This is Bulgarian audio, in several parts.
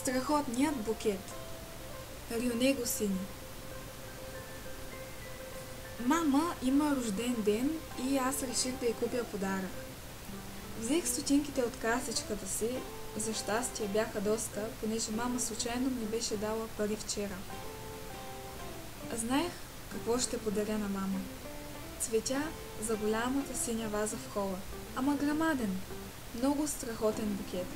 Страхотният букет. Рионего сини. Мама има рожден ден и аз реших да й купя подарък. Взех стотинките от касичката си, за щастие бяха доста, понеже мама случайно ми беше дала пари вчера. Знаех какво ще подаря на мама. Цветя за голямата синя ваза в хола, ама грамаден, много страхотен букет.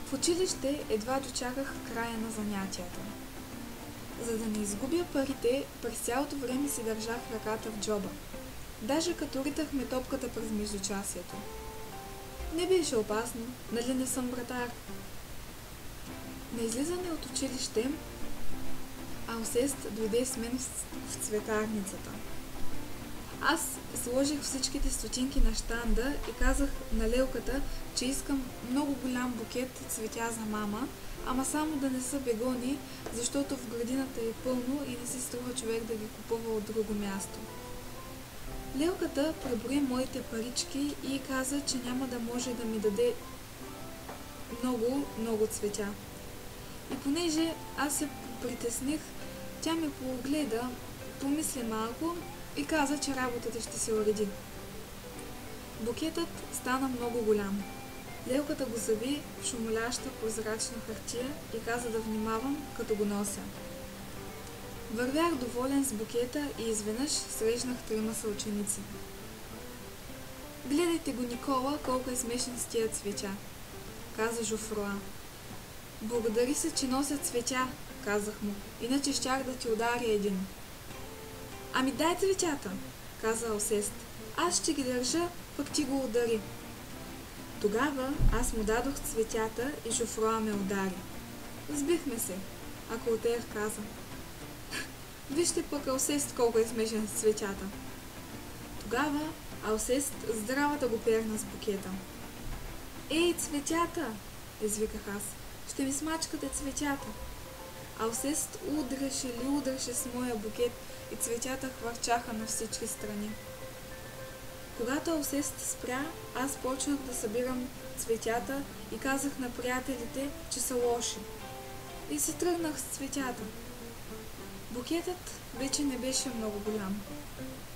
В училище едва дочаках края на занятията. За да не изгубя парите, през цялото време си държах ръката в джоба. Даже като ритахме топката през междучасието. Не беше опасно, нали не съм вратар. На излизане от училище, Алсест дойде с мен в цветарницата. Аз сложих всичките стотинки на щанда и казах на Лелката, че искам много голям букет цветя за мама, ама само да не са бегони, защото в градината е пълно и не си струва човек да ги купува от друго място. Лелката преброи моите парички и каза, че няма да може да ми даде много цветя. И понеже аз се притесних, тя ме погледа, помисли малко и каза, че работата ще се уреди. Букетът стана много голям. Лелката го зави в шумоляща прозрачна хартия и каза да внимавам, като го нося. Вървях доволен с букета и изведнъж срещнах трима съученици. Гледайте го, Никола, колко е смешен с тия цветя, каза Жофруа. Благодари се, че нося цветя, казах му, иначе щях да ти ударя един. Ами дай цветята, каза Алсест. Аз ще ги държа, пък ти го удари. Тогава аз му дадох цветята и Жофруа ме удари. Сбихме се, а Колтер каза. Вижте пък Алсест колко е смешен с цветята. Тогава Алсест здравата го перна с букета. Ей, цветята, извиках аз. Ще ми смачкате цветята. Алсест удреше с моя букет и цветята хвърчаха на всички страни. Когато Алсест спря, аз почнах да събирам цветята и казах на приятелите, че са лоши. И си тръгнах с цветята. Букетът вече не беше много голям.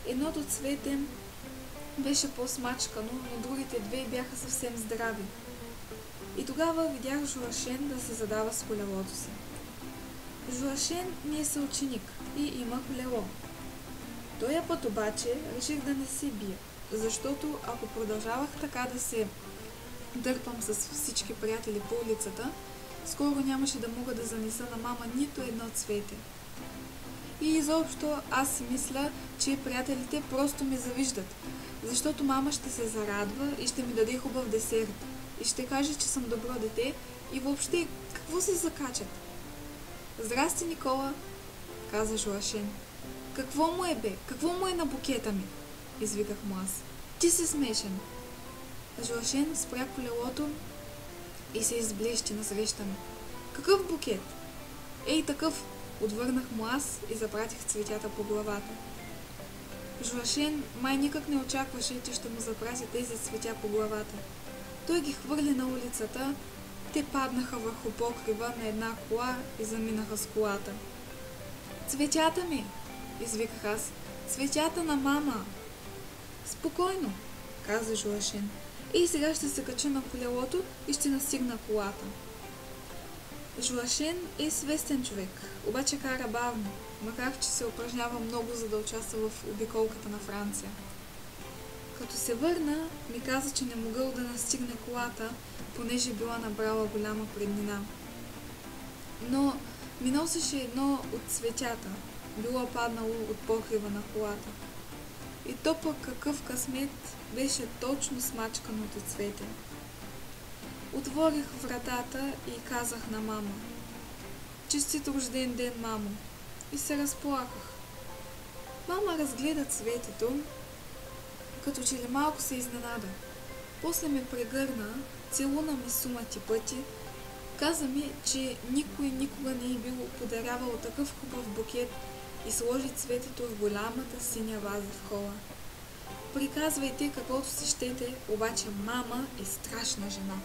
Едното цвете беше по-смачкано, но другите две бяха съвсем здрави. И тогава видях Жуашен да се задава с колелото си. Жуашен ми е съученик и има колело. Тоя път обаче реших да не се бия, защото ако продължавах така да се дърпам с всички приятели по улицата, скоро нямаше да мога да занеса на мама нито едно цвете. И изобщо аз си мисля, че приятелите просто ме завиждат, защото мама ще се зарадва и ще ми даде хубав десерт. И ще каже, че съм добро дете и въобще какво се закачат. Здрасти, Никола, каза Жуашен. Какво му е, бе? Какво му е на букета ми? Извиках му аз. Ти си смешен. Жуашен спря колелото и се изблещи насреща ми. Какъв букет? Ей, такъв, отвърнах му аз и запратих цветята по главата. Жуашен май никак не очакваше, че ще му запрати тези цветя по главата. Той ги хвърли на улицата, те паднаха върху покрива на една кола и заминаха с колата. Цветята ми, извиках аз. Цветята на мама. Спокойно, каза Жуашен. И сега ще се кача на колелото и ще настигна колата. Жуашен е свестен човек, обаче кара бавно, макар че се упражнява много, за да участва в обиколката на Франция. Като се върна, ми каза, че не могъл да настигне колата, понеже била набрала голяма преднина. Но ми носеше едно от цветята, било паднало от покрива на колата. И то пък какъв късмет беше точно смачканото цвете. Отворих вратата и казах на мама. Честит рожден ден, мамо! И се разплаках. Мама разгледа цветето, като че ли малко се изненада. После ме прегърна, целуна ме сумати пъти, каза ми, че никой никога не е бил подарявал такъв хубав букет и сложи цветето в голямата синя ваза в хола. Приказвайте каквото си щете, обаче мама е страшна жена.